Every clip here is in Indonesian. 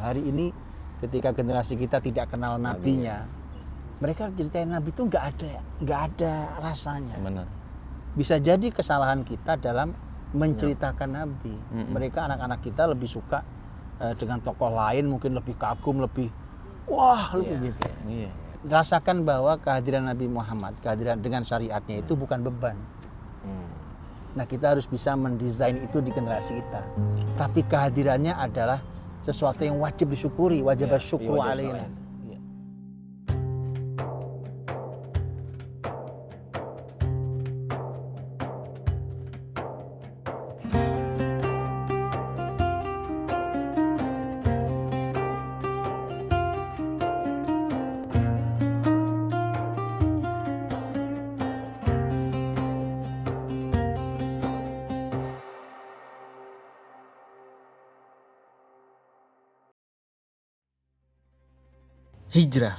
Hari ini ketika generasi kita tidak kenal nabinya, mereka ceritain nabi itu nggak ada rasanya. Benar. Bisa jadi kesalahan kita dalam menceritakan nabi. Mereka anak-anak kita lebih suka dengan tokoh lain, mungkin lebih kagum, lebih lebih gitu. Iya. Rasakan bahwa kehadiran Nabi Muhammad, kehadiran dengan syariatnya itu bukan beban. Nah, kita harus bisa mendesain itu di generasi kita. Tapi kehadirannya adalah sesuatu yang wajib disyukuri, wajib syukru alaina. Hijrah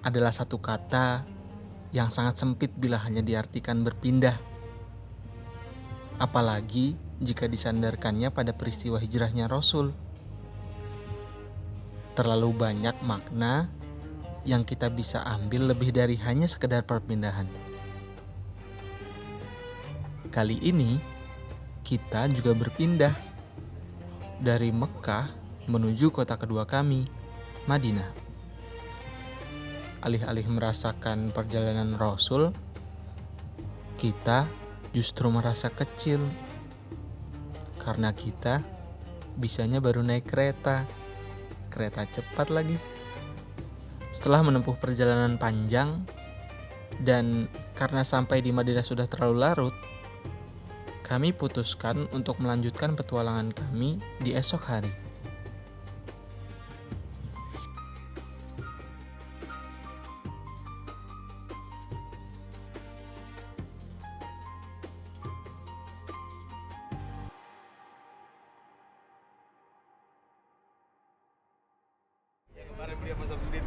adalah satu kata yang sangat sempit bila hanya diartikan berpindah. Apalagi jika disandarkannya pada peristiwa hijrahnya Rasul. Terlalu banyak makna yang kita bisa ambil lebih dari hanya sekedar perpindahan. Kali ini kita juga berpindah dari Mekah menuju kota kedua kami, Madinah. Alih-alih merasakan perjalanan Rasul, kita justru merasa kecil karena kita bisanya baru naik kereta cepat lagi. Setelah menempuh perjalanan panjang dan karena sampai di Madinah sudah terlalu larut, kami putuskan untuk melanjutkan petualangan kami di esok hari.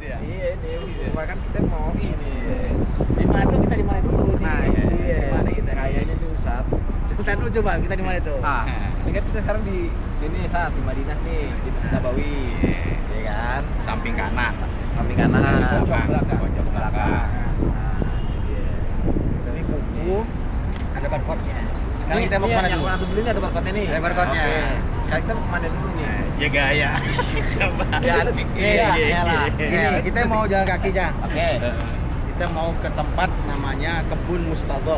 Iya nih, bahkan kita mau ini. Di mana tuh kita di mana dulu? Nah, iya. Mana kita? Kayaknya di Usat. Kita dulu coba, kita di mana tuh? Ah, ini kan kita sekarang di ini saat di Madinah nih, di Masjid Nabawi. Iya kan? Samping kanan. Samping kanan. Pojok belakang. Pojok belakang. Ini buku, ada barcode-nya. Sekarang Ini kita mau yang kemana dulu? mana tuh beli nih ada barcode-nya nih. Ada barcode-nya. Oke. Sekarang kita mau kemana dulu nih? Ya gaya. Coba. Ya, Iya lah. Ini kita mau jalan kaki aja. Oke. Kita mau ke tempat namanya Kebun Mustadol.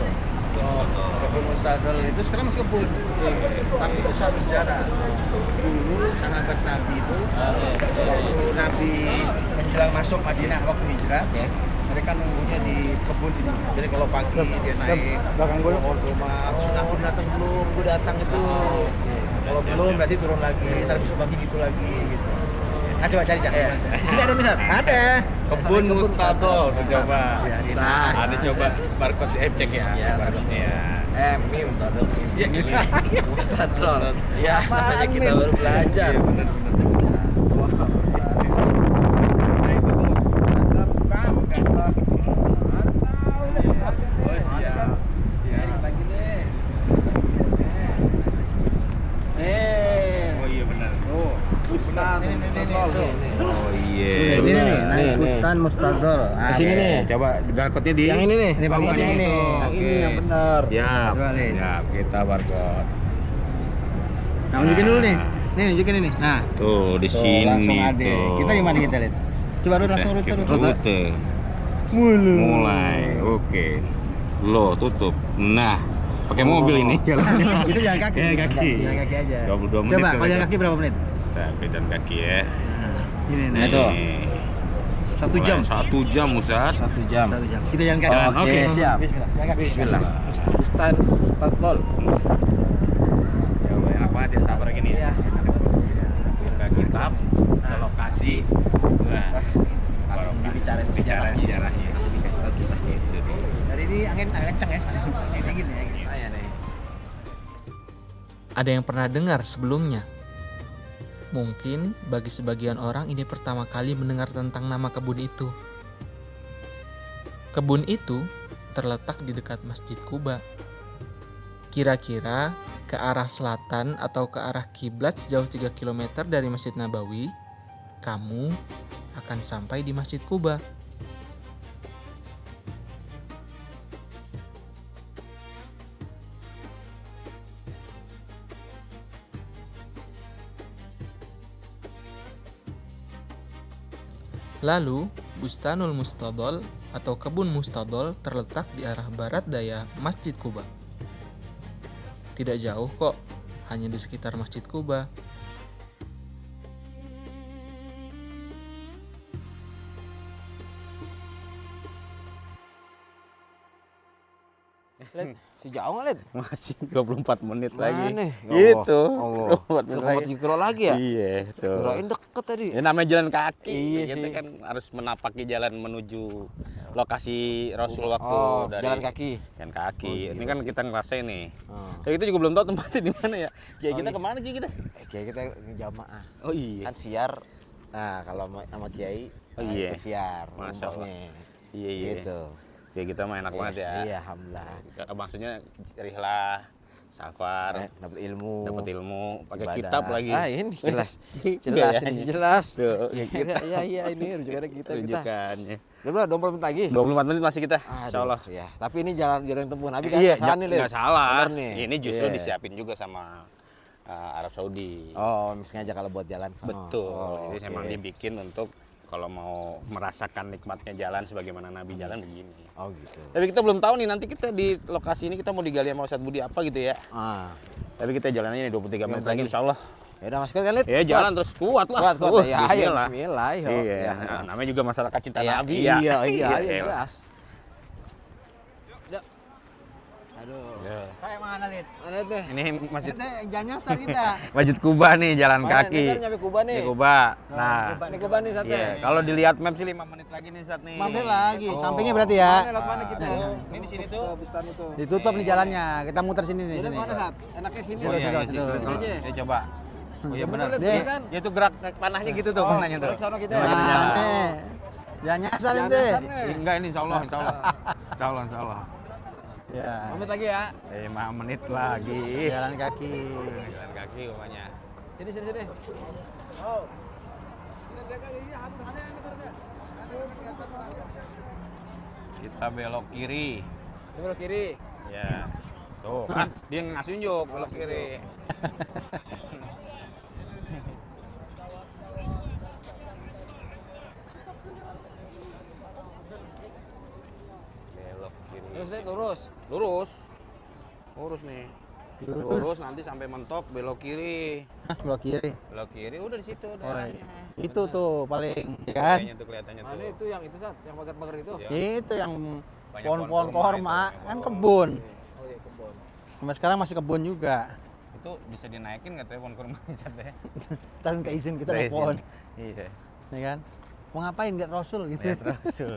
Kebun Mustadol itu sekarang masih kebun. Tapi itu suatu sejarah. Dulu sahabat Nabi itu waktu Nabi menjelang masuk Madinah waktu hijrah, mereka nunggunya di kebun ini. Jadi kalau pagi dia naik belakang gue rumah, sudah pun datang belum, gue datang itu. Kalau belum berarti turun lagi, ntar besok pagi gitu lagi gitu. Nah, coba cari jangan. Di sini ada nih, Sat? Ada. Kebun Mustadol, coba. Ya, ini. Nah, Ada coba barcode cek ya. Iya, Barcode-nya. Mim Todol. Ya, ini. Mustadol. Ya, namanya kita baru belajar. Iya, benar. Oh iya benar. Oh iya. Ini nih, Nih, Bustan Mustadol. Kesini nih. Coba barcode-nya di. Yang ini nih. Ini barcode-nya ini. Yang ini yang benar. Siap. Coba lihat. Siap, kita barcode. Nah, unjukin dulu nih. Nih, unjukin ini. Nah, Tuh, di tuh, sini langsung ada. tuh. Kita di mana kita lihat? Coba lu langsung Oke, rute. rute. Mulai. Oke. Lo tutup. Nah, pakai mobil ini jalannya. Kita jalan kaki. Jalan kaki. Jalan kaki aja. 22 menit. Coba, kalau jalan kaki berapa menit? Kita jalan kaki ya. Ini Nah, itu. 1 jam. 1 jam, Ustaz. 1 jam. 1 jam. Kita jalan kaki. Oh, Oke, siap. Bismillah. Jalan kaki. Bismillah. Mustadol. Ya, enak banget ya, sabar gini. Iya. Buka kitab, ke lokasi. Wah, Langsung dibicarain bicara sejarahnya. sejarahnya. Dikasih tahu kisahnya. Itu dia. Dari ini angin kencang ya. Angin dingin ya. Ah, ya nih. Ada yang pernah dengar sebelumnya? Mungkin bagi sebagian orang ini pertama kali mendengar tentang nama kebun itu. Kebun itu terletak di dekat Masjid Quba. Kira-kira ke arah selatan atau ke arah kiblat sejauh 3 km dari Masjid Nabawi kamu akan sampai di Masjid Quba. Lalu, Bustanul Mustadol atau Kebun Mustadol terletak di arah barat daya Masjid Quba. Tidak jauh kok, hanya di sekitar Masjid Quba. Lid, sejauh nggak, Lid? Masih 24 menit lagi. Mana? Gitu. Allah. 24 menit lagi. 2,7 kilo lagi ya? Iya, tuh. Kirain deket tadi. Ya namanya jalan kaki. Iya Kita sih. kan harus menapaki jalan menuju lokasi Rasul waktu Oh, dari jalan kaki. Jalan kaki. Oh, Ini iya. kan kita ngerasain nih. Oh. Ya kita juga belum tahu tempatnya di mana ya. Kiai kita iya. kemana Kiai kita? Kiai kita jamaah. Oh iya. Kan siar. Nah, kalau sama Kiai, Oh, nah, iya. ikut siar. Masya Allah. umpamanya. Iya iya. Gitu. Kiai kita mah enak banget ya. Iya, alhamdulillah. Maksudnya rihlah, safar, Dapat ilmu. dapat ilmu, pakai ibadah. kitab lagi. Ah, ini jelas. Enggak Jelas ya? ini, jelas. Tuh. Iya, ini rujukannya kita. Rujukannya. Udah berapa? 24 menit lagi? 24 menit masih kita, Aduh, insya Allah. Ya. Tapi ini jalan yang tempuh Nabi kan Iya, nggak salah nih, Lid. nggak salah. Bener nih. Ini justru Iya. disiapin juga sama Arab Saudi. Oh, sengaja kalau buat jalan sono. Betul. Oh, Jadi oke. memang dibikin untuk kalau mau merasakan nikmatnya jalan sebagaimana Nabi jalan begini. Oh, gitu. Tapi kita belum tahu nih nanti kita di lokasi ini kita mau digali sama Ustadz Budi apa gitu ya. Ah. Tapi kita jalannya nih 23 menit lagi lagi. insya Allah. Ya udah masuk kan, Lid? Ya jalan terus kuat lah. Kuat. Ya, ayo bismillah. bismillah. Ayo. Iya, Ya. nah, namanya juga masyarakat cinta Iya, Nabi ya. Iya, Ya, jelas. Ya. Aduh. Ya. Saya mana, Lid? Mana teh? Ini masjid Jangan nyasar kita. Masjid Kuba nih jalan Mana? kaki. Ini kan nyampe Kuba nih. Di Kuba. Nah, Ini Kuba nih sate. iya, kalau dilihat map sih 5 menit lagi nih saat nih. Mandel lagi, Oh. sampingnya berarti ya. Mana lewat mana kita? Ini di sini tuh. Ke Busan itu. Ditutup nih jalannya. Kita muter sini nih. Jadi Sini. mana, Sat? Enaknya sini. Situ, situ, iya, situ. situ. aja. Ya coba. Oh iya benar. Lid, Deh. bener kan? Ya itu gerak panahnya gitu tuh panahnya tuh. balik sono kita. Nah, Nah, nih. Jangan nyasar Jangan ente. nyasar nih. Enggak ini insya Allah, insya Allah. Insya Allah, insya Allah. Ya. Pamit lagi ya. 5 menit lagi. Jalan kaki. Jalan kaki rumahnya. Sini. Oh. Kita belok kiri. Ini belok kiri. Ya. Tuh, kan dia ngasih unjuk belok kiri. Belok kiri. Terus Lid, lurus. Lurus. Lurus nih. Lurus nanti sampai mentok belok kiri. Belok kiri. Belok kiri udah di situ Oh, daerahnya. itu tuh paling, ya kan? Kayaknya tuh kelihatannya tuh. Mana itu yang itu, Sat? Yang pagar-pagar itu? Iya. Itu yang Banyak pohon-pohon pohon kurma korma, itu. kan kebun. Oh iya, kebun. Sampai sekarang masih kebun juga. Itu bisa dinaikin nggak tuh ya pohon kurma di sana ya? Ntar minta izin kita Ada naik izin. pohon, Iya. ya kan? Mau ngapain lihat Rasul gitu? Lihat Rasul.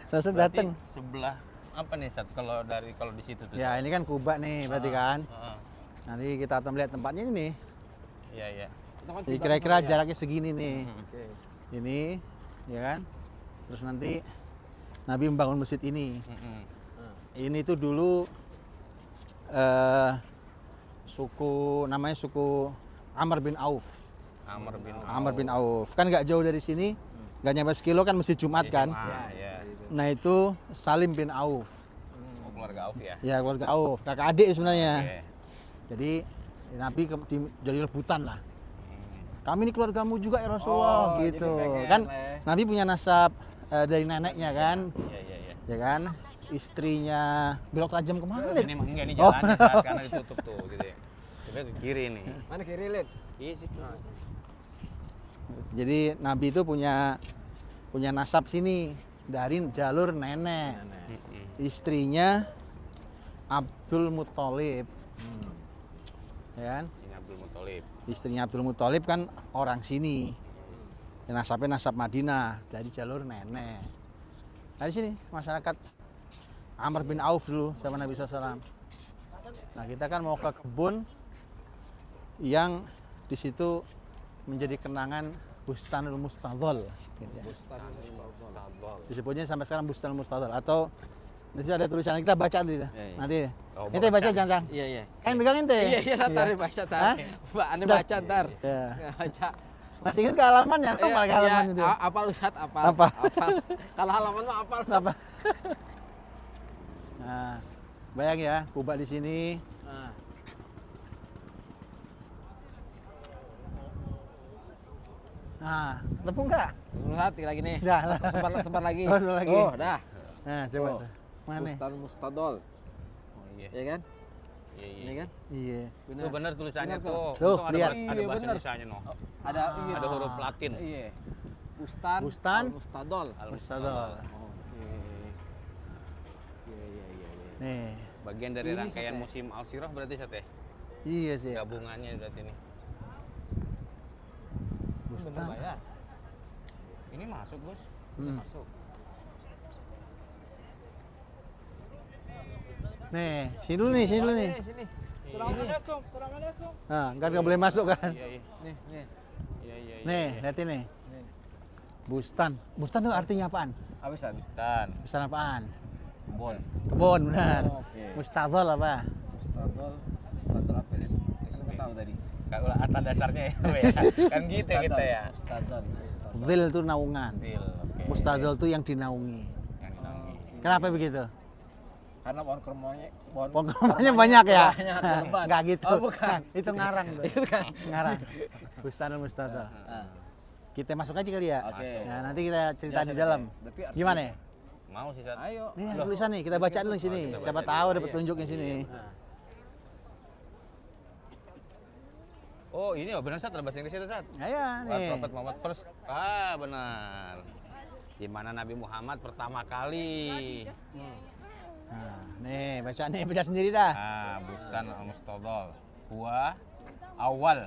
Rasul Berarti datang. sebelah apa nih Sat kalau di situ tuh? Ya ini kan Kuba nih, berarti kan. Heeh. Nanti kita akan melihat tempatnya ini nih. Iya, iya. Itu kan Jadi Cibareng kira-kira sana ya? jaraknya segini nih. Oke. Ini, ya kan? Terus nanti Nabi membangun masjid ini. Mm-mm. Ini tuh dulu suku, namanya suku Amr bin Auf. Amr bin Auf. Kan nggak jauh dari sini, nggak nyampe sekilo kan masjid Jumat kan. Ah, iya. Nah itu Salim bin Auf. Oh, keluarga Auf ya. Ya keluarga Auf, kakak adik sebenarnya. Oke. Jadi Nabi jadi rebutan lah. Kami ini keluargamu juga ya Rasulullah, Oh, gitu. jadi pengen Kan lah ya. Nabi punya nasab dari neneknya kan, Iya, iya, iya. ya kan. Istrinya belok tajam kemana? Ini emang enggak ini Oh. jalannya Sat, karena ditutup tuh gitu ya. Coba ke kiri nih. Mana kiri, Lid? Iya situ. Jadi Nabi itu punya nasab sini dari jalur nenek. Mm-mm. Istrinya Abdul Muthalib. Ya kan? Ini Abdul Muthalib. Istrinya Abdul Muthalib kan orang sini. Ya, nasabnya nasab Madinah dari jalur nenek. Nah di sini masyarakat Amr bin Auf dulu sama Nabi SAW. Nah kita kan mau ke kebun yang di situ menjadi kenangan Bustanul Mustadol. Gitu ya. Disebutnya sampai sekarang Bustanul Mustadol atau nanti ada tulisan kita baca nanti. iya. Nanti. Oh, Ente baca baca. jangan. Iya, iya. Kan pegang ente. Iya, satar baca tar. Hah? Mbak, ane Udah. baca tar. Ya. Baca. Masih ingat ke halamannya? Apa lagi halamannya dia? Apal Ustaz, apal. Apa? Kalau halaman mah apal. Apa? Nah, bayang ya, Kuba di sini. Nah. Nah, tepung nggak? Ustaz, lagi nih. Dah. Sebar lagi. Oh, sebar lagi. Oh, dah. Nah, coba. Oh. tuh. Mana? Bustan Mustadol. Oh iya. Ya kan? Iya, iya. Ini kan? Iya. Tuh bener tulisannya Bener tuh. Tuh, Untung ada lihat. ada Iya, bahasa bener. Indonesianya no. Ada Ada huruf Latin. Iya. Bustan. Bustan. Mustadol. Mustadol. Oke. Iya, iya, iya, iya. Nih. Bagian dari Ini rangkaian Sat, ya? musim Al-Sirah berarti Sat ya? Iya sih. Gabungannya berarti ini. Bener Bustan. bayar. Ini masuk, Bos. Hmm. Masuk. Nih, sini dulu nih, sini dulu nih. Sini. Assalamualaikum. Assalamualaikum. Nah, nggak boleh masuk kan? Iya, iya. Nih, nih. Iya, iya, iya. Nih, lihatin nih. Bustan. Bustan itu artinya apaan? Apa Ustaz? Bustan. Bustan apaan? Kebon. Kebun, benar. Oke. Mustadol apa? Mustadol apa ya? Saya nggak tahu tadi. Kayak ulah atas dasarnya ya. Kan gitu kita ya. Mustadol. Zil itu naungan. Deal, oke. Mustadol itu yang dinaungi. Yang dinangi. Kenapa begitu? Karena pohon kurmanya Pohon kurmanya banyak ya? banyak, lebat. Enggak gitu. Oh, bukan. Itu ngarang tuh. Itu kan. Ngarang. Bustanul Mustadol. Kita masuk aja kali ya. Oke. Nah, nanti kita cerita Biasa di deh. dalam. Berarti artinya- Gimana ya? Mau sih Sat. Ayo. Ini ada tulisan nih, kita baca dulu di sini. kita Siapa baca tahu dulu. ada petunjuk di sini. Oh, ini oh benar Sat, ada bahasa Inggris itu Sat. Nah, ya nih. Prophet Muhammad first. Ah, benar. Di mana Nabi Muhammad pertama kali. Nah, nih, baca nih, baca sendiri dah. Ah, Bustan Al-Mustadol. Huwa awal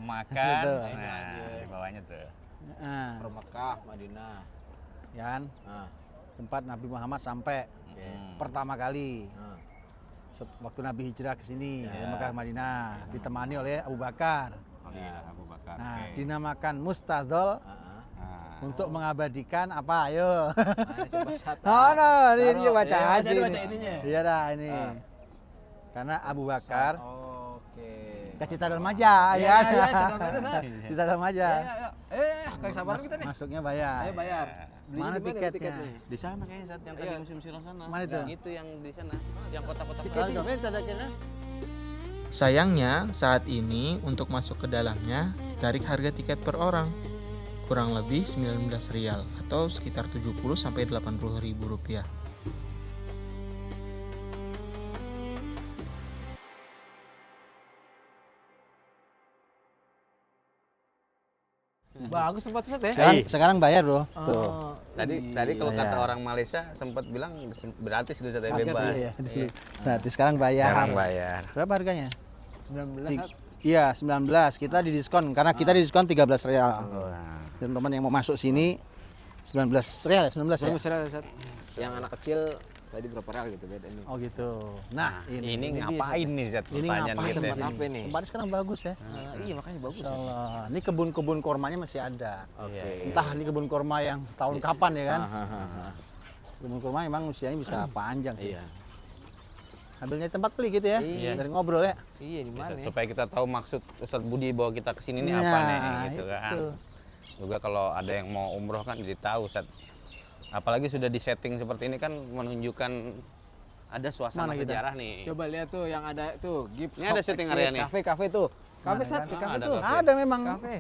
makan. Gitu. Nah, di bawahnya tuh. Nah, Ke Mekah, Madinah. kan Nah. tempat Nabi Muhammad sampai Oke. pertama kali. Nah. Waktu Nabi hijrah ke sini Ya. dari Mekah Madinah ditemani oleh Abu Bakar. Iya, Abu Bakar. Nah, Oke. dinamakan Mustadol Nah, untuk mengabadikan apa? Ayo. Nah, coba satu. Oh, no, ini Taruh. dia baca Iya, aja. baca ini. ininya. Iya dah ini. Karena Abu Bakar Oke. kita cita dalam aja Iya, ya. iya, Cita dalam aja, Sat. Cita dalam aja. Kayak sabar kita nih. Masuknya bayar. Ayo bayar. Belinya Mana di mana tiketnya? di sana kayaknya Sat yang tadi Iya. musim Sirah sana. Mana itu? Yang itu yang di sana, yang kotak-kotak. Soalnya minta tiketnya. Sayangnya, saat ini untuk masuk ke dalamnya ditarik harga tiket per orang. Kurang lebih 19 rial atau sekitar 70 sampai 80 ribu rupiah. Bagus tempat Sat ya. Sekarang bayar, Bro. Tuh. Tadi kalau Iya. kata orang Malaysia sempat bilang gratis dulu Sat, bebas. Iya, dulu. Berarti sekarang bayar. Sekarang bayar. Berapa harganya? 19 Sat. Iya, 19. Kita didiskon karena kita didiskon 13 rial. Wah. Dan teman yang mau masuk sini 19 rial, 19 ya? Belum Sat. Yang anak kecil tadi berapa real gitu beda ini. Oh gitu. Nah, Ini ngapain nih Zat? Ini Pertanyaan ngapain kita. tempat Tempat apa nih? Tempatnya sekarang bagus ya. Iya makanya bagus ya. Insyaallah. Ini kebun-kebun kormanya masih ada. Oke. Entah ini kebun korma yang tahun kapan ya kan? Hahaha. Kebun korma emang usianya bisa panjang sih. Iya. Ambilnya tempat beli gitu ya. Iya. Dari ngobrol ya. Iya di mana ya? Supaya kita tahu maksud Ustadz Budi bawa kita ke sini ini apa Nah, nih gitu kan. itu. Juga kalau ada yang mau umroh kan jadi tahu Ustadz. Apalagi sudah di setting seperti ini kan menunjukkan ada suasana Mana kita? sejarah nih. Coba lihat tuh yang ada tuh gift Ini ada shop, setting exit, area nih. Kafe tuh. Kafe Mana Sat, kan? di kafe Ada tuh. kafe. Ada memang. Kafe.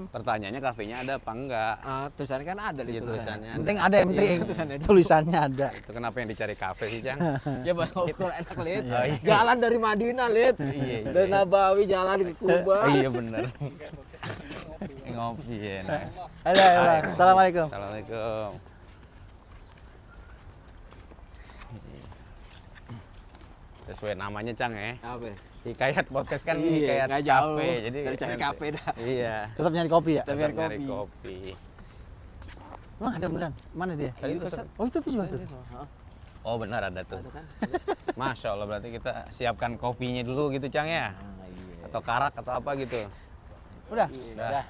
Pertanyaannya kafenya ada apa enggak? Tulisannya kan ada di Iya, tulisannya. tulisannya. Penting ada yang penting. tulisannya. Tulisannya ada. Itu kenapa yang dicari kafe sih, Cang? Ya betul enak lihat. Oh, iya. Jalan dari Madinah lihat. Iya. Dari Nabawi jalan ke Kuba. Iya bener. Ngopi ya. Nah. Ada ya, Bang. Assalamualaikum. Assalamualaikum. Sesuai namanya Cang ya. Apa? Hikayat podcast kan Iya, hikayat nggak jauh. kafe. Jadi Dari cari kafe dah. Iya. Tetap nyari kopi ya? Tapi Tetap nyari kopi. kopi. Wah, ada beneran. Mana dia? Tadi itu Ustaz. Oh, itu tuh jual tuh. Oh benar ada tuh. Masya Allah berarti kita siapkan kopinya dulu gitu Cang ya? Atau karak atau apa gitu? Udah. Udah.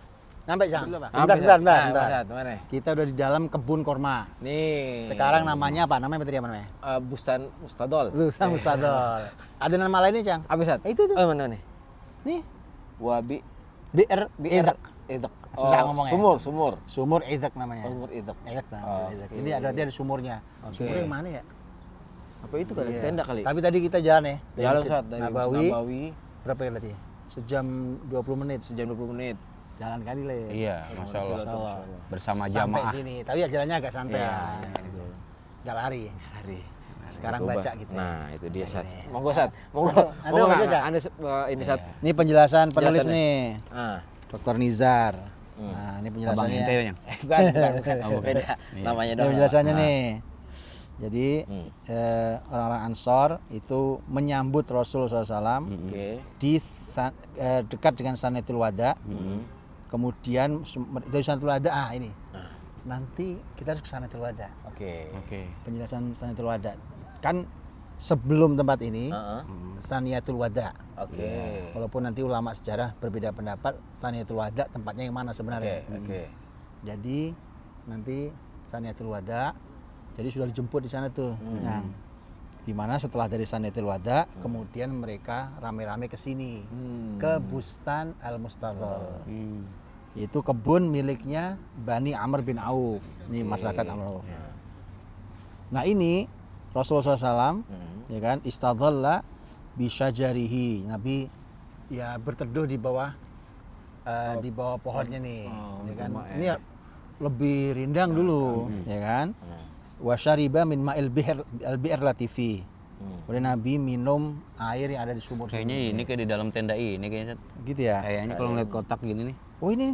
Sampai Cang. Apa, Bentar, Sat? bentar. Sat, mana? Kita udah di dalam kebun korma. Nih. Sekarang namanya apa? Namanya tadi apa namanya? Bustan Mustadol. Lusan Mustadol. Ada nama lainnya, Cang? Apa Sat? Itu tuh. Oh mana nih? Nih, Wabi. BR. BR. Idak. Susah ngomongnya. Sumur. Sumur Idak namanya. Sumur Idak. Idak, nah, Oh, Idak. oke. Ini ada sumurnya. Oke. Sumurnya yang mana ya? Apa itu kali? Iya. Tenda kali. Tapi tadi kita jalan ya. Jalan Masjid saat dari Nabawi. Nabawi Berapa ya tadi? Sejam 20 menit. sejam 20 menit. Jalan kali lah ya. Iya, masya Allah. Masya Allah. Bersama Sampai jamaah. sini. Tapi ya jalannya agak santai. Iya, Gitu. Nggak lari. Hari. Sekarang Coba. baca gitu. Nah, itu dia Nah, Sat. ini. Monggo Sat. Monggo. Anda Monggo baca nggak? nggak? Anda ini Sat. Ini penjelasan penulis Penjelasannya. nih. Ah. Dr. Nizar. Hmm. Nah, ini Abang penjelasannya. ente yang. Bukan. Oh, bukan. Beda. Namanya Ini doang. penjelasannya Nah. nih. Jadi orang-orang Ansor itu menyambut Rasul SAW Oke. di dekat dengan Sanatul Wada. Kemudian dari Sanatul Wada ini. Nanti kita harus ke Sanatul Wada. Oke. Oke. Penjelasan Sanatul Wada. Kan sebelum tempat ini Heeh. Saniyatul Wada. Oke. Walaupun nanti ulama sejarah berbeda pendapat Saniyatul Wada tempatnya yang mana sebenarnya. Oke. Jadi nanti Saniyatul Wada, jadi sudah dijemput di sana tuh. Nah, di mana setelah dari Saniyatul Wada, kemudian mereka rame-rame ke sini, ke Bustan Al Mustadhal. Itu kebun miliknya Bani Amr bin Auf. Ini masyarakat Amr bin Auf. Nah ini Rasulullah SAW, ya kan, istadhalla bisyajarihi. Nabi ya berteduh di bawah pohonnya nih, ya kan. Ini lebih rindang dulu, ya kan. Wa syariba min ma'il bi'r latifi. Kemudian Nabi minum air yang ada di sumur. Kayaknya ini kayak di dalam tenda ini kayaknya. Sat. Gitu ya. Kayaknya kalau ngeliat kotak gini nih. Oh ini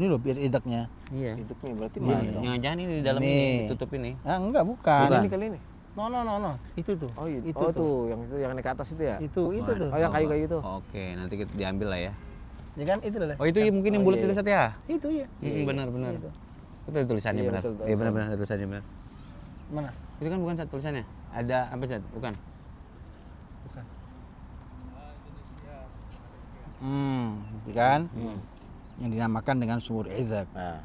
loh biar idaknya. Iya. Itu nih berarti Iya. mana dong? Jangan-jangan ini di dalam Ini. ini ditutup ini. Ah enggak bukan. Ini kali ini. No. Itu tuh. Oh, itu. Itu Oh, tuh. tuh, yang naik ke atas itu ya? Itu tuh. Oh, yang kayu-kayu itu. Oke, nanti kita diambil lah ya. Ya kan itu loh. Oh itu mungkin yang bulat itu Sat ya? Itu ya. Benar-benar. Itu. Itu ada tulisannya Iya, benar. betul, betul. Iya benar-benar ada tulisannya benar. Mana? Itu kan bukan Sat tulisannya. Ada apa Sat? Bukan. Itu kan? Yang dinamakan dengan sumur Idzak. Nah.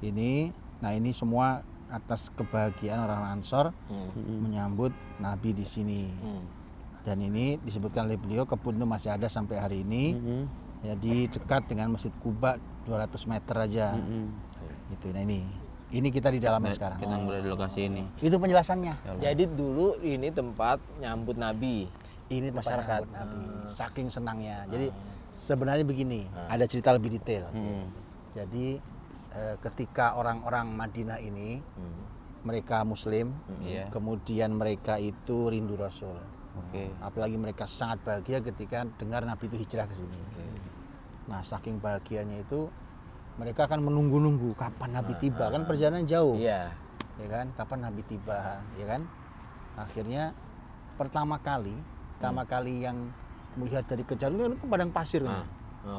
Ini semua atas kebahagiaan orang Ansor menyambut Nabi di sini. Dan ini disebutkan oleh beliau kebun itu masih ada sampai hari ini. Jadi dekat dengan Masjid Kuba 200 meter aja. Itu. Nah ini kita di dalamnya sekarang. Kita yang berada di lokasi ini. Itu penjelasannya. Jadi dulu ini tempat nyambut Nabi. Ini tempat Masyarakat. menyambut Nabi. Saking senangnya. Jadi sebenarnya begini, ada cerita lebih detail. Jadi ketika orang-orang Madinah ini mereka Muslim, kemudian mereka itu rindu Rasul. Oke. Apalagi mereka sangat bahagia ketika dengar Nabi itu hijrah ke sini. Nah, saking bahagianya itu mereka akan menunggu-nunggu kapan Nabi tiba. Kan perjalanan jauh. Iya. Ya kan? Kapan Nabi tiba, ya kan? Akhirnya pertama kali yang melihat dari kejauhan itu padang pasir kan.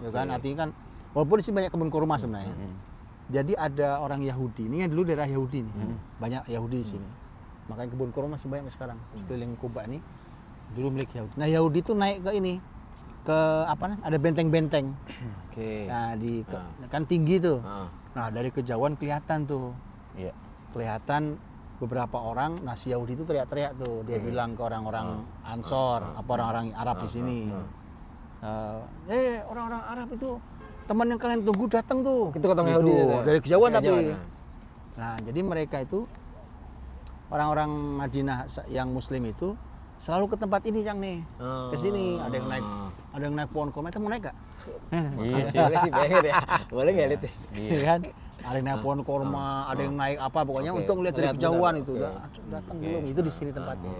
Ya kan? Artinya kan walaupun di sini banyak kebun kurma sebenarnya. Jadi ada orang Yahudi. Ini yang dulu daerah Yahudi nih. Banyak Yahudi di sini. Makanya kebun kurma masih banyak sekarang. Sekeliling Kuba nih dulu milik Yahudi. Nah, Yahudi itu naik ke ini. Ke apa nih? Ada benteng-benteng. Oke. Nah, kan tinggi tuh. Ah. Nah, dari kejauhan kelihatan tuh. Iya. Kelihatan beberapa orang, nah si Yahudi itu teriak-teriak tuh. Dia bilang ke orang-orang Ansor, apa orang-orang Arab di sini. Orang-orang Arab itu teman yang kalian tunggu datang tuh. Itu kata orang Yahudi itu ya? Dari kejauhan Dari tapi. kejauhan, Nah, jadi mereka itu orang-orang Madinah yang Muslim itu selalu ke tempat ini Cang nih. Ke sini ada yang naik pohon kurma. Mau naik gak? Iya sih. Boleh sih pengen ya. Boleh nggak lihat ya? Iya kan? Ada yang naik pohon kurma, ada yang naik apa pokoknya untuk lihat dari kejauhan itu. Datang belum? Itu di sini tempatnya.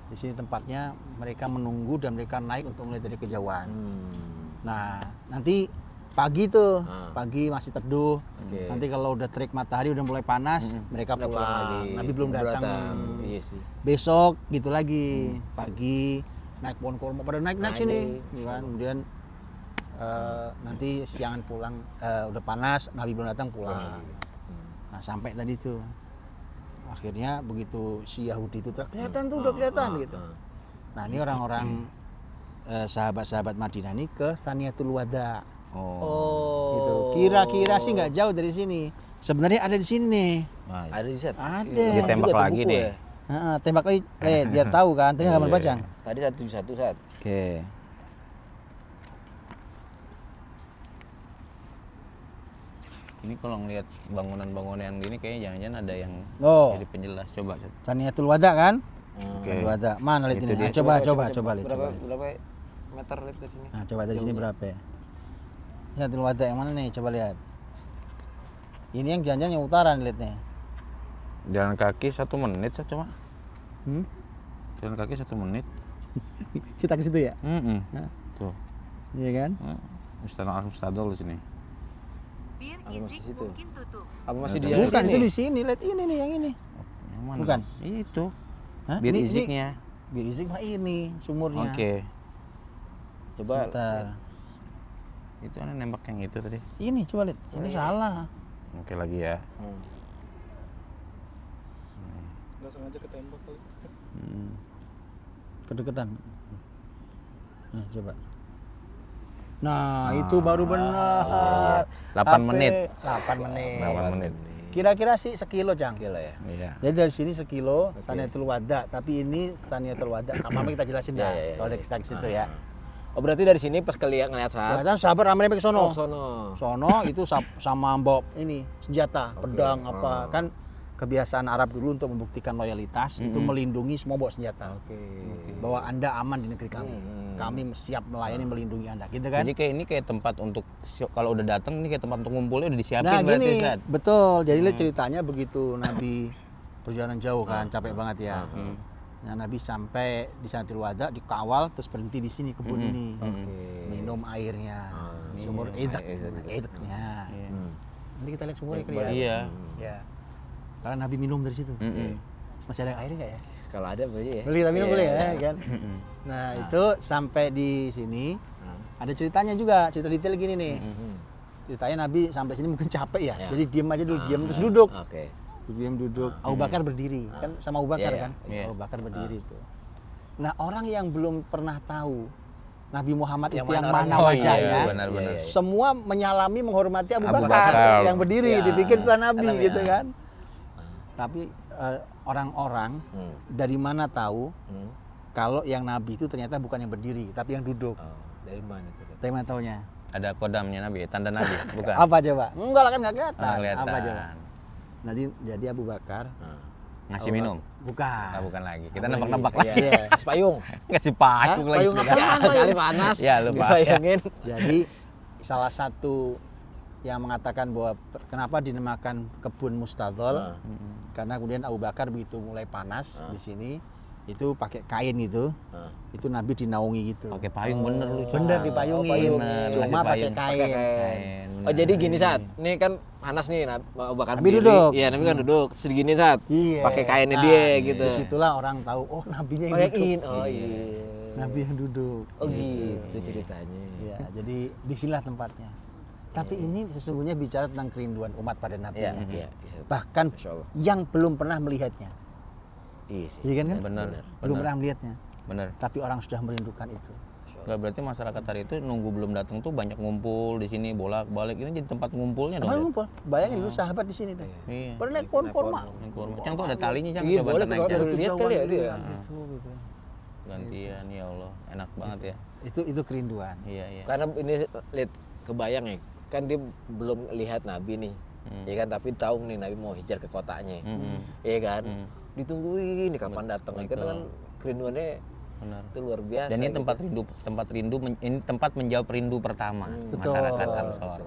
Di sini tempatnya mereka menunggu dan mereka naik untuk melihat dari kejauhan. Nah, nanti pagi tuh, pagi masih teduh. Nanti kalau udah terik matahari udah mulai panas, mereka pulang lagi. Nabi belum datang. Iya sih. Besok gitu lagi, pagi naik pohon kurma pada naik sini, kan? Kemudian nanti siangan pulang, udah panas, Nabi belum datang pulang. Nah sampai tadi tuh, akhirnya begitu si Yahudi itu kelihatan tuh udah kelihatan gitu. Nah ini orang-orang sahabat-sahabat Madinah ini ke Saniyatul Wada. Gitu. Kira-kira sih nggak jauh dari sini. Sebenarnya ada di sini nih. Ada di set. Ada. Ditembak Juga tuh lagi buku nih. ya? Tembak lagi, biar tahu kan. Tadi halaman bacaan. Tadi 171 saat. Oke. Ini kalau ngelihat bangunan-bangunan yang gini kayaknya jangan-jangan ada yang Oh, jadi penjelas. Coba. Saniatul Wada kan? Oke. Saniatul Wada. Mana lihat Itu ini? dia. Nah, coba lihat. Berapa meter lihat dari sini? Nah, coba dari sini berapa ya? Saniatul Wada yang mana nih? Coba lihat. Ini yang jangan-jangan yang utara nih lihatnya. Jalan kaki 1 menit saya cuma. Hmm? Jalan kaki 1 menit. Kita ke situ ya? Tuh. Iya kan? Mustadol di sini. Bir Apa masih Izik situ? mungkin tutup. Apa masih di Bukan, ini? itu di sini. Lihat ini nih yang ini. Yang mana? Bukan. Itu. Hah? Bir Ini- iziknya. Bir Izik mah ini sumurnya. Oke. Coba Bentar. Itu aneh nembak yang itu tadi. Ini coba lihat. Ini salah. Oke lagi ya. Nggak sengaja ketembak kali. Kedeketan. Nah, coba. Nah, itu baru benar. 8 menit. 8 menit. 8 menit. Kira-kira sih sekilo, Cang. gila ya. Iya. Jadi dari sini sekilo Saniatul Wada, tapi ini Saniatul Wada. Kamar kita jelasin dah. Kalau kita ke situ ya. Oh berarti dari sini pas kalian ngeliat saat. Kelihatan sahabat rame-rame ke sono. Oh sono. Sono itu sama bawa ini senjata, pedang apa kan kebiasaan Arab dulu untuk membuktikan loyalitas itu melindungi semua bawa senjata. Oke. Bahwa Anda aman di negeri kami. Kami siap melayani melindungi Anda, gitu kan? Jadi kayak ini kayak tempat untuk kalau udah datang ini kayak tempat untuk ngumpulnya udah disiapin Nah berarti gini, Zat. betul. Jadi lihat ceritanya begitu Nabi perjalanan jauh kan, capek banget ya. Nah Nabi sampai di Saniatul Wada dikawal terus berhenti di sini kebun ini, minum airnya, sumur idaknya. Nanti kita lihat sumurnya kelihatan. Iya. Ya, karena Nabi minum dari situ. Masih ada airnya nggak ya? Kalau ada boleh ya. Boleh, tapi minum Iya, boleh iya. ya kan? Nah itu sampai di sini ada ceritanya juga, cerita detail gini nih. Ceritanya Nabi sampai sini mungkin capek ya, Ya. jadi diem aja dulu, diem terus duduk. Oke. Diam duduk. Abu Bakar berdiri, kan sama Abu Bakar Iya, kan? iya. Abu Bakar berdiri tuh. Nah orang yang belum pernah tahu Nabi Muhammad Yang itu yang mana mana orangnya? wajahnya, Iya, benar-benar. semua menyalami menghormati Abu Abu Bakar, Bakar. yang berdiri, Ya, dipikir itu Nabi Nabi, gitu ya. kan. Tapi orang-orang dari mana tahu kalau yang Nabi itu ternyata bukan yang berdiri, tapi yang duduk. Oh, dari mana itu? Dari mana taunya? Ada kodamnya Nabi, tanda Nabi, bukan? Apa coba? Enggak lah kan nggak kelihatan. Kelihatan. Apa coba? Jadi Abu Bakar Ngasih minum? bukan. Ah, bukan lagi. Kita Apa nebak-nebak lagi? lah. Iya. Kasih payung. Ngasih payung lagi. Payung apaan? Sekali panas. Ya, lupa. Dipayungin. Jadi salah satu yang mengatakan bahwa kenapa dinamakan kebun Mustadol karena kemudian Abu Bakar begitu mulai panas di sini itu pakai kain gitu, itu Nabi dinaungi gitu. Pakai payung bener lu. Cok. Bener dipayungi, Bener, cuma ngasih pakai payung. kain. Kain, Oh bener. jadi gini saat, ini kan panas nih Abu Bakar Nabi berdiri. duduk. Iya Nabi kan duduk, segini saat. Iya. Pakai kainnya Nah, dia gitu. Disitulah orang tahu, oh nabinya yang Oh yang duduk. in, oh iya. Nabi yang duduk. Oh gitu ceritanya. Ya, jadi disinilah tempatnya. Tapi ini sesungguhnya bicara tentang kerinduan umat pada Nabi. Iya, iya. bisa. Bahkan Masya Allah. yang belum pernah melihatnya. Iya sih. Iya kan? Bener. Belum bener. pernah melihatnya. Bener. Tapi orang sudah merindukan itu. Nggak, berarti masyarakat hari itu nunggu belum datang tuh banyak ngumpul di sini bolak-balik ini jadi tempat ngumpulnya dong. Tempat Zat? ngumpul. Bayangin dulu sahabat di sini tuh. Iya. Pada naik pohon kurma. Yang kurma. Cang tuh ada talinya Cang. Iya, Coba boleh ntar tuh, naik, kalau Cang. lihat kali ya dia. Gitu, gitu. Gantian ya Allah, enak banget ya. Itu kerinduan. Iya, iya. Karena ini lihat kebayang ya, kan dia belum lihat Nabi nih. Ya kan, tapi tahu nih Nabi mau hijrah ke kotanya. Iya kan? Ditungguin nih kapan datang. Itu kan kerinduannya Benar. itu luar biasa. Dan ini gitu. tempat rindu ini tempat menjawab rindu pertama Betul. masyarakat Ansor.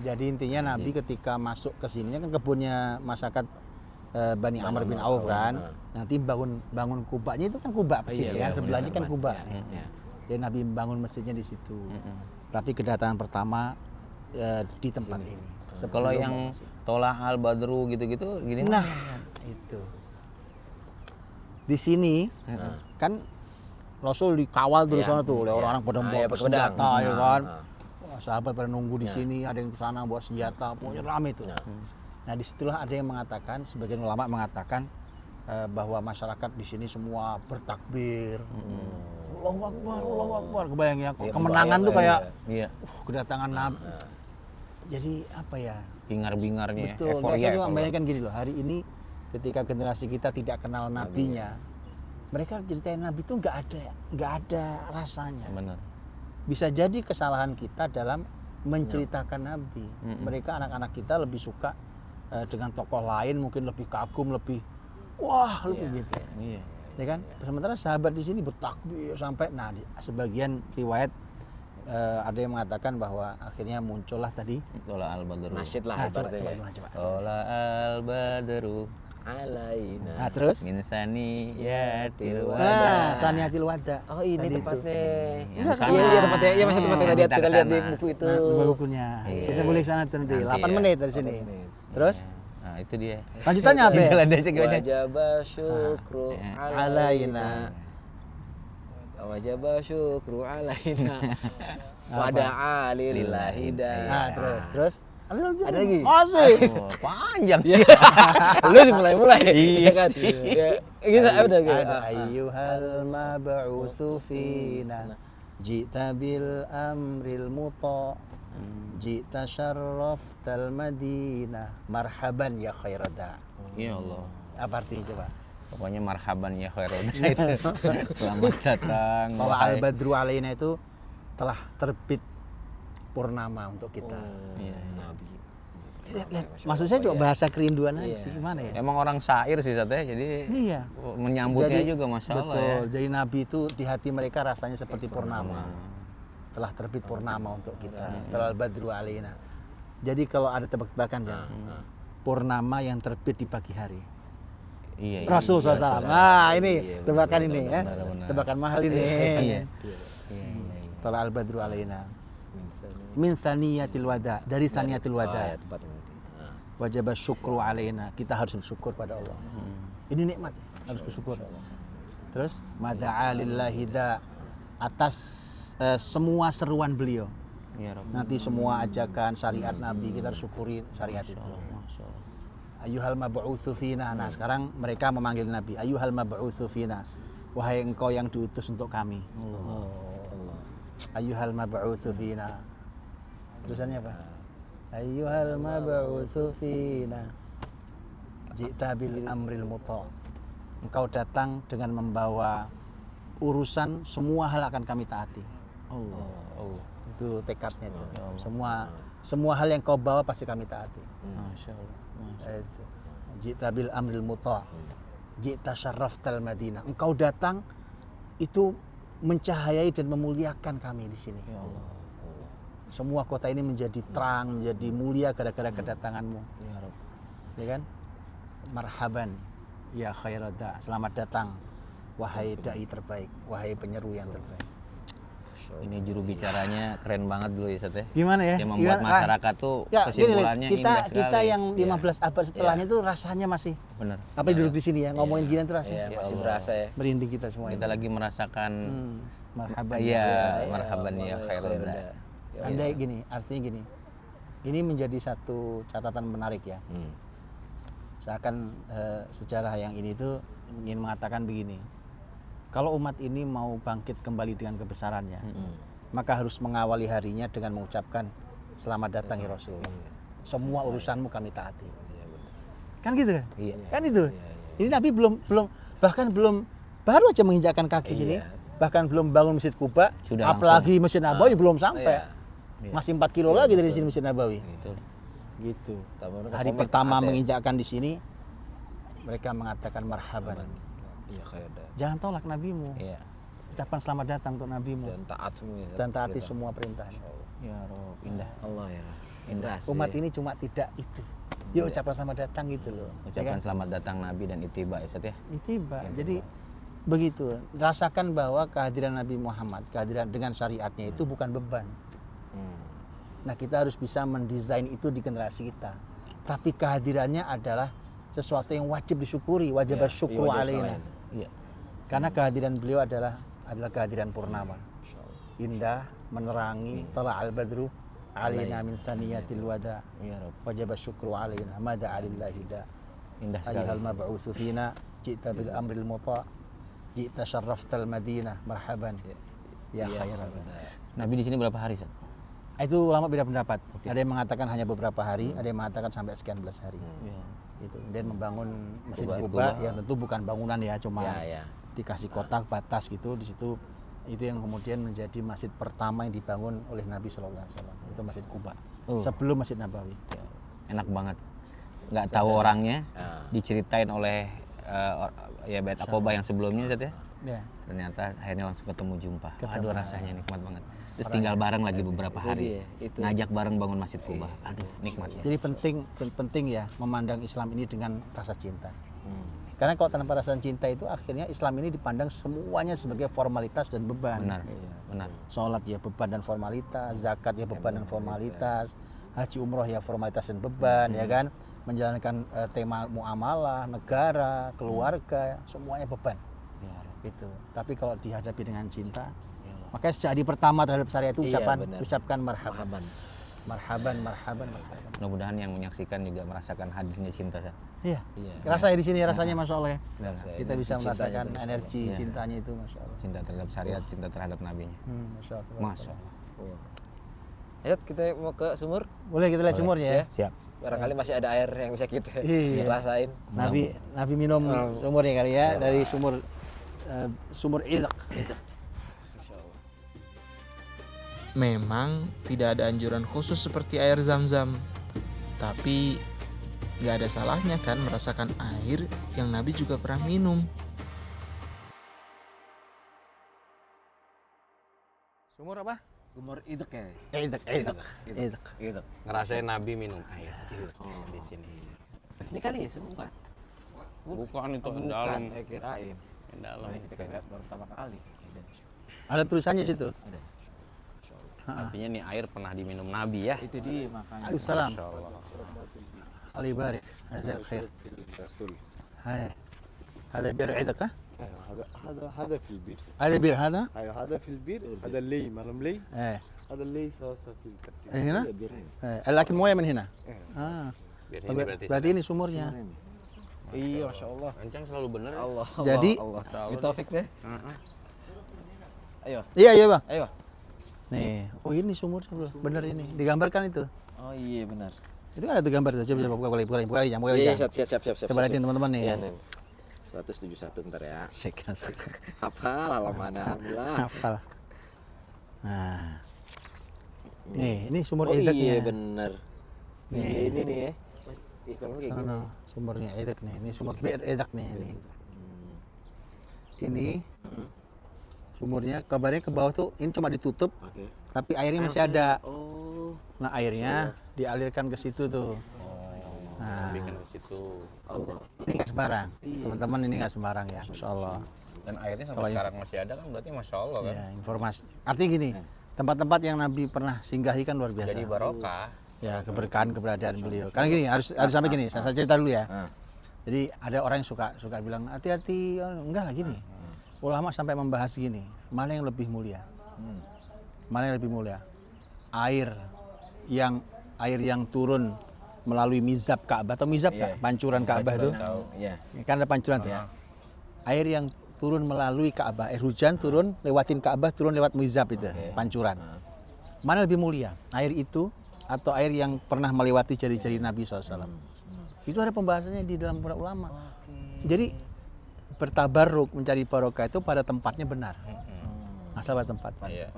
Jadi intinya Nabi ketika masuk ke sini kan kebunnya masyarakat Bani Amr bin Auf kan. Nanti bangun kubanya itu kan kubah persis Iya, kan, sebelahnya kan kubah. Iya. Jadi Nabi bangun masjidnya di situ. Tapi kedatangan pertama di tempat ini. Kalau yang Tola Al Badru gitu-gitu gini Nah, itu. Di sini kan Rasul dikawal terus sana tuh oleh orang-orang pada bawa iya, pakai pedang. senjata ya kan. Wah, sahabat pada nunggu di sini, ada yang ke sana bawa senjata, pokoknya rame tuh. Nah, disitulah ada yang mengatakan, sebagian ulama mengatakan bahwa masyarakat di sini semua bertakbir. Allahu Akbar, Allahu Akbar. Kebayang ya, kemenangan tuh kayak Iya. kedatangan Nabi. Jadi apa ya? Bingar-bingarnya, Betul. Nggak, euforia. saya cuma kalau- bayangkan gini loh, hari ini ketika generasi kita tidak kenal nabinya, mereka ceritain nabi itu nggak ada rasanya. Benar. Bisa jadi kesalahan kita dalam menceritakan Nabi. Mereka anak-anak kita lebih suka dengan tokoh lain, mungkin lebih kagum, lebih wah, lebih gitu. Iya. Ya kan? Sementara sahabat di sini bertakbir sampai sebagian riwayat ada yang mengatakan bahwa akhirnya muncullah tadi Tola al-badru. Nasyid lah coba ibaratnya. coba. Tola al-badru Alaina. Nah, terus min saniyatil wada. nah, Saniyatil Wada. Oh ini Tadi itu. tempatnya. Yang sana. Iya tempatnya. Iya masih tempatnya tadi Kita kita lihat di kesana. buku itu. Nah, bukunya. Iya. Kita boleh ke sana nanti. Nanti 8 ya. menit dari sini. Terus Nah, itu dia. lanjutannya apa? ya? Jalan dia aja gimana? Wajaba syukru Alaina. Wajaba syukru alaina. Wada'a lillahi Nah, daya. terus. Ada lagi? Masih. Oh, panjang. Lu sih mulai-mulai. Iya kan? Ya, gitu udah gitu. Ada ayyuhal mab'utsu fina jita bil amril muta jita syarraftal madinah marhaban ya khairada. Ya Allah. Apa artinya coba? Pokoknya marhaban ya khairoda itu. Selamat datang. Kalau wahai- al-badru alaina itu telah terbit purnama untuk kita. Iya. Nabi. Lihat, maksud saya coba bahasa kerinduan aja sih, gimana ya? Emang orang syair sih Sat, ya, jadi Iya. menyambutnya juga Masya Allah betul. ya. Jadi Nabi itu di hati mereka rasanya seperti purnama. Telah terbit purnama untuk kita. Telah badru alaina. Jadi kalau ada tebak-tebakan ya, purnama yang terbit di pagi hari. Iya. Rasul SAW. Nah ini tebakan ini ya, benar. tebakan mahal ini. Iya. Telah al badru alaina. Min saniyatil wada, dari saniyatil wada. Tempat ini. Wajib syukru alaina, kita harus bersyukur pada Allah. Ini nikmat, harus bersyukur. Terus mada'a lillahi da, atas semua seruan beliau. Ya Rabb. Nanti semua ajakan syariat Nabi kita harus syukuri syariat itu. Masya Allah. Ayyuhal mab'utsu fina. Nah, sekarang mereka memanggil Nabi, ayyuhal mab'utsu fina. Wahai engkau yang diutus untuk kami. Ayyuhal mab'utsu fina. Tulisannya apa? Ayyuhal mab'utsu fina. Ji'ta bil amril muta. Engkau datang dengan membawa urusan semua hal akan kami taati. Allah. Itu tekadnya itu. Semua hal yang kau bawa pasti kami taati. Masya Allah. Itu. Ji'ta bil amril muta. Ji'ta syarraftal madinah. Engkau datang itu mencahayai dan memuliakan kami di sini. Ya Allah. Semua kota ini menjadi terang, menjadi mulia gara-gara kedatanganmu. Ya Rabb. Ya kan? Marhaban ya khairada. Selamat datang wahai dai terbaik, wahai penyeru yang terbaik. Ini juru bicaranya keren banget dulu ya Sat, ya. Gimana ya? Yang membuat Gimana? masyarakat tuh Ya, gini, Lid, kesimpulannya kita indah sekali. kita yang 15 abad setelahnya itu rasanya masih Bener. apa duduk di sini ya ngomongin gini tuh Iya, rasanya masih berasa ya. merinding kita semua. Kita lagi merasakan Marhaban. iya, marhaban ya khairoda. Andai gini, artinya gini. Ini menjadi satu catatan menarik ya. Seakan sejarah yang ini tuh ingin mengatakan begini. Kalau umat ini mau bangkit kembali dengan kebesarannya, maka harus mengawali harinya dengan mengucapkan selamat datang ya Rasulullah. Semua urusanmu kami taati. Kan gitu kan? Iya. Kan itu. Ini Nabi belum bahkan belum baru aja menginjakkan kaki sini, bahkan belum bangun Masjid Kuba, Sudah apalagi Masjid Nabawi belum sampai. Iya. Masih 4 kilo lagi dari sini Masjid Nabawi. Betul. Gitu. Pertama, Hari komen pertama taat ya. menginjakkan di sini, mereka mengatakan marhaban. Iya khairada. Jangan tolak nabimu. Iya. Ucapan selamat datang untuk nabimu Dan taat semua ya. dan taati semua perintahnya. Ya Rob, indah. Allah ya. Indah. Umat ini cuma tidak itu. Yuk ucapan selamat datang gitu loh. Ya Ucapan kan? selamat datang Nabi dan itiba ya Sat, ya. Itiba. Jadi begitu. Rasakan bahwa kehadiran Nabi Muhammad, kehadiran dengan syariatnya itu bukan beban. Nah, kita harus bisa mendesain itu di generasi kita. Tapi kehadirannya adalah sesuatu yang wajib disyukuri, wajib syukru alaina. Iya. Karena kehadiran beliau adalah kehadiran purnama. Indah, menerangi, tala al-badru alaina min saniyatil wada. Iya Rob. Wajib syukru alaina, mada alillahi da. Indah sekali. Ayyuhal mab'utsu fina, ji'ta bil amril muta, ji'ta syarraftal madinah, marhaban. Ya khairan. Nabi di sini berapa hari Sat? Itu ulama beda pendapat. Ada yang mengatakan hanya beberapa hari, ada yang mengatakan sampai sekian belas hari. Iya. Gitu. Kemudian membangun Masjid Kuba yang tentu bukan bangunan ya, cuma Ya, ya. dikasih kotak batas gitu, di situ itu yang kemudian menjadi masjid pertama yang dibangun oleh Nabi Shallallahu Alaihi Wasallam. Itu Masjid Quba. Sebelum Masjid Nabawi. Enak banget. Nggak tahu orangnya, diceritain oleh ya Bait Aqobah yang sebelumnya Ustaz ya. Ya. Ternyata akhirnya langsung ketemu jumpa. Ketemu. Aduh rasanya nikmat banget. Terus tinggal bareng lagi beberapa hari. Ngajak bareng bangun Masjid Quba. Aduh nikmatnya. Jadi penting ya memandang Islam ini dengan rasa cinta. Karena kalau tanpa rasa cinta itu akhirnya Islam ini dipandang semuanya sebagai formalitas dan beban. Benar. Benar. Sholat ya beban dan formalitas, zakat ya beban dan formalitas, haji umroh ya formalitas dan beban, ya kan? Menjalankan tema muamalah, negara, keluarga, semuanya beban. Itu. Tapi kalau dihadapi dengan cinta, makanya sejak hari pertama terhadap syariat itu ucapkan marhaban. Marhaban. Mudah-mudahan yang menyaksikan juga merasakan hadirnya cinta Ustaz. Iya. Rasanya di sini rasanya Masya Allah ya. Kita bisa merasakan energi cintanya itu Masya Allah. Cinta terhadap syariat, cinta terhadap nabinya. Masya Allah. Masya Allah. Ayo kita mau ke sumur. Boleh kita lihat sumurnya ya. Siap. Barangkali masih ada air yang bisa kita rasain. Nabi minum sumurnya kali ya dari sumur Idq. Memang tidak ada anjuran khusus seperti air Zam-Zam, tapi nggak ada salahnya kan merasakan air yang Nabi juga pernah minum. Sumur apa? Sumur Idq ya. Idq. Ngerasain Nabi minum air di sini. Ini kali ya bukan? Bukan itu dalam. Kirain. Dalam. Kita kayak baru pertama kali. Ada tulisannya situ. Ada. Artinya nih air pernah diminum Nabi ya. Itu dia makanya. Assalam. Masya Allah. Ali barik. Azal khair. Hai. هذا بئر عندك ها؟ هذا في البير. هذا بئر هذا؟ ايوه هذا في البير. هذا اللي مرم لي. ايه. هذا اللي صار في الكتيب. هنا؟ لكن مويه من هنا. Biar ini berarti. Berarti ini sumurnya. Iya, Masya Allah. Encang selalu bener. Allah. Jadi Ini Taufik deh. Ayo. iya Bang. Ayo. Nih, oh ini sumurnya bro, bener ini, digambarkan itu. Oh iya benar. Itu kan ada tuh gambar tuh, coba buka lagi, Iya, jangan. siap. Coba lihatin teman-teman nih. Iya, nih. 171 ntar ya. Asik. Hafal halaman alhamdulillah. Hafal. Nah, ini sumur Oh Idq iya nya. benar. Nih. Ini nih ya. Mas, ikonnya kayak gini. Sumurnya Idq nih, ini sumur bir Idq nih ini. Ini sumurnya, kabarnya ke bawah tuh, ini cuma ditutup, tapi airnya masih ada. Oh. Nah airnya dialirkan ke situ tuh. Nah, Bikin ke situ. ini nggak sembarang, teman-teman ini nggak sembarang ya, Masya Allah. Dan airnya sampai sekarang masih ada kan berarti Masya Allah kan. Ya, informasi. Artinya gini, tempat-tempat yang Nabi pernah singgahi kan luar biasa. Jadi barokah. Ya, keberkahan keberadaan beliau. Karena gini, harus sampai gini, saya cerita dulu ya. Jadi ada orang yang suka bilang hati-hati, enggak lah gini. Ulama sampai membahas gini, mana yang lebih mulia? Mana yang lebih mulia? Air yang turun melalui mizab Ka'bah atau mizab Kak? Pancuran Ka'bah itu. Iya. Kan ada pancuran tuh. Air yang turun melalui Ka'bah, air hujan turun lewatin Ka'bah, turun lewat mizab itu, pancuran. Mana lebih mulia? Air itu atau air yang pernah melewati jari-jari Nabi SAW? Itu ada pembahasannya di dalam para ulama. Jadi bertabarruk mencari barokah itu pada tempatnya benar. Asal pada tempat. Iya.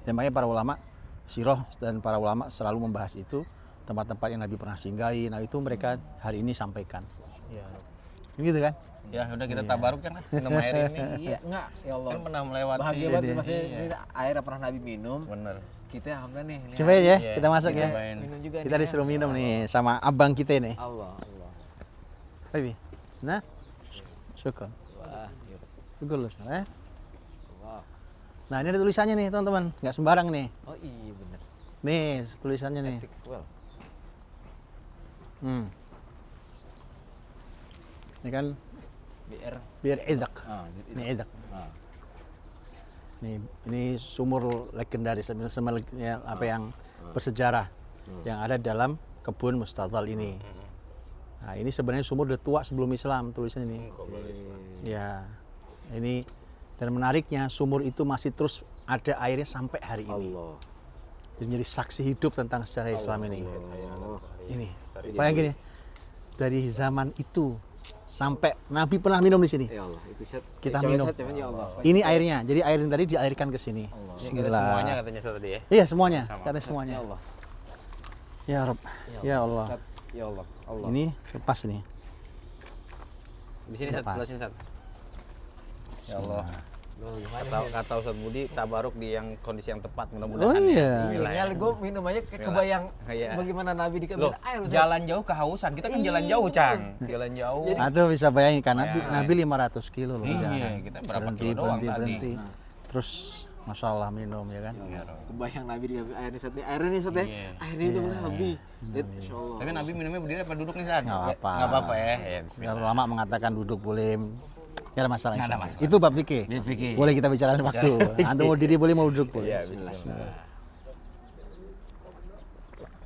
Dan makanya para ulama Sirah dan para ulama selalu membahas itu, tempat-tempat yang Nabi pernah singgahi. Nah itu mereka hari ini sampaikan. Gitu kan? Ya udah kita tabaruk kan minum air ini. Iya, enggak ya Allah. Kan pernah melewati. Bahagia banget maksudnya ini air yang pernah Nabi minum. Bener. Kita alhamdulillah nih. Coba ya, Iya, kita masuk ya. cobain. Minum juga Kita nih, disuruh ya. minum nih sama abang kita ini. Allah. Baby. Nah, syukur. Wah, iya. Syukur loh, ya. Allah. Nah ini ada tulisannya nih teman-teman, nggak sembarang nih. Oh iya benar. Nih tulisannya nih. Well. Ini kan BR. biar Idq. Ini Idq. Ini sumur legendaris, apa yang bersejarah yang ada dalam kebun Mustadhal ini. Nah ini sebenarnya sumur udah tua sebelum Islam tulisannya ini. Ya, ini dan menariknya sumur itu masih terus ada airnya sampai hari ini. Jadi menjadi saksi hidup tentang sejarah Islam ini. Ini, bayangin ya, dari zaman itu sampai Nabi pernah minum di sini. Ya Allah, itu set. Kita Coba minum. Set, coba, ya Allah. Ini airnya. Jadi air yang tadi diairkan ke sini. Ini kita Bismillah. semuanya katanya Ustaz tadi ya. Iya, semuanya. Sama. Katanya semuanya. Ya Allah. Ya Rob. Ya Allah. Set. Ya Allah. Allah. Ini lepas nih. Di sini Ustaz, Lepas. jelasin Ustaz. Ya Allah. Loh, gimana Kata Ustaz Budi, tabaruk di yang kondisi yang tepat Oh mudah-mudahan. iya. Bismillah ya. Ya, gue minum aja kebayang Iya. bagaimana Nabi Loh, dikasih air. Ustaz. jalan jauh kehausan. Kita kan jalan jauh, Cang. Jalan jauh. Aduh bisa bayangin kan Nabi, Ya. Nabi 500 kilo loh. Iya, jalan. kita berapa berhenti, kilo doang tadi. berhenti. Terus Masya Allah minum ya kan. Kebayang Nabi dikasih air nih Set nih. Airnya nih Set ya. Iya. Airnya itu Nabi. Lihat, Masya Allah. Tapi Nabi minumnya berdiri apa duduk nih, Ustaz? Nggak apa-apa. Nggak apa-apa ya. Ya, Ya, bismillah. ulama mengatakan duduk boleh. Nggak ada masalah. Nggak ada insya Allah. masalah. Itu bab fikih. Bab fikih. Boleh kita bicarain waktu. Antum mau diri boleh, mau duduk boleh. Iya, Bismillah. bismillah.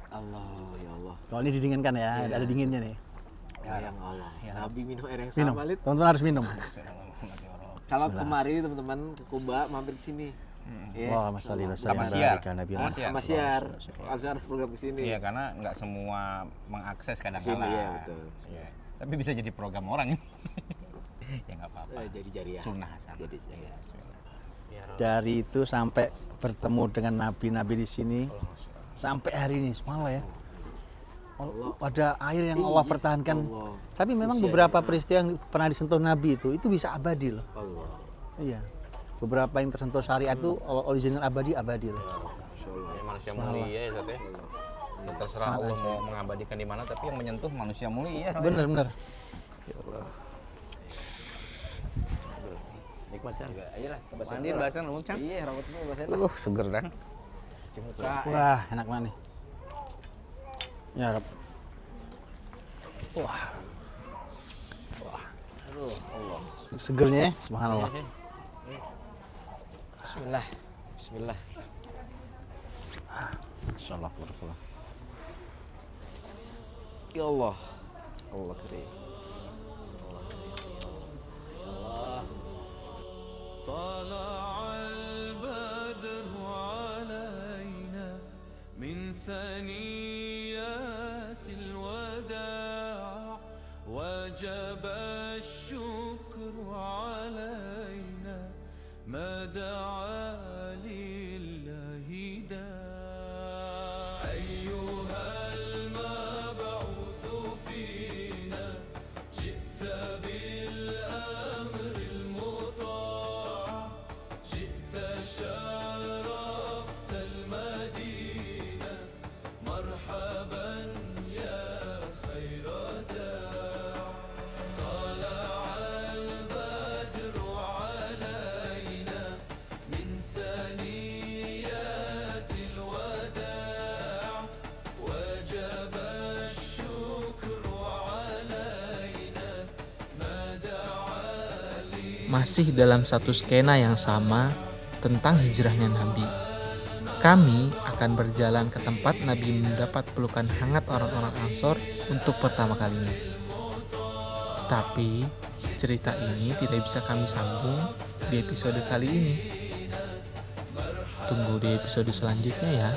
Allah, ya Allah. Kalau ini didinginkan ya, ada dinginnya nih. Kebayang Allah. Nabi minum air yang Minum. sama, Lid. Teman-teman harus minum. Kalau kemarin teman-teman ke Kuba mampir ke sini. Ya. Wah, masalah Sama siar. Nabi. Sama siar. Sama siar. Harus ada program ke sini. Iya, karena nggak semua mengakses Sini, kadang-kala. ya, betul. Iya. Tapi bisa jadi program orang. Ya nggak apa-apa. Jadi jariah. Sunnah hasanah. Jadi jariah. Dari itu sampai bertemu dengan nabi-nabi di sini sampai hari ini, subhanallah ya. Ada air yang Allah pertahankan. Allah. Tapi memang beberapa peristiwa yang pernah disentuh Nabi itu bisa abadi loh. Allah. Iya. Beberapa yang tersentuh syariat itu original abadi loh. Ya, manusia mulia ya, Ustaz ya. Ya, terserah Allah mau mengabadikan di mana, tapi yang menyentuh manusia mulia. Bener. Nikmat kan? Ayolah, coba Mandi bahasan lu, Cang. Iya, rambutmu bahasan. Seger dan. Cuci muka. Wah, enak banget nih. Ya Rob. Wah. Aduh, Allah. Segernya ya, subhanallah. Bismillah. Bismillah. Insyaallah, barakallah. Ya Allah. Allah karim. طلع البدر علينا من ثنيات الوداع وجب الشكر علينا ما دعا لله داع أيها المبعوث فينا جئت بالأمر المطاع جئت شرفت المدينة مرحبا يا خير داع طلع البدر علينا من ثنيات الوداع وجب الشكر علينا ما دعا Masih dalam satu skena yang sama tentang hijrahnya Nabi. Kami akan berjalan ke tempat Nabi mendapat pelukan hangat orang-orang Ansor untuk pertama kalinya. Tapi cerita ini tidak bisa kami sambung di episode kali ini. Tunggu di episode selanjutnya ya.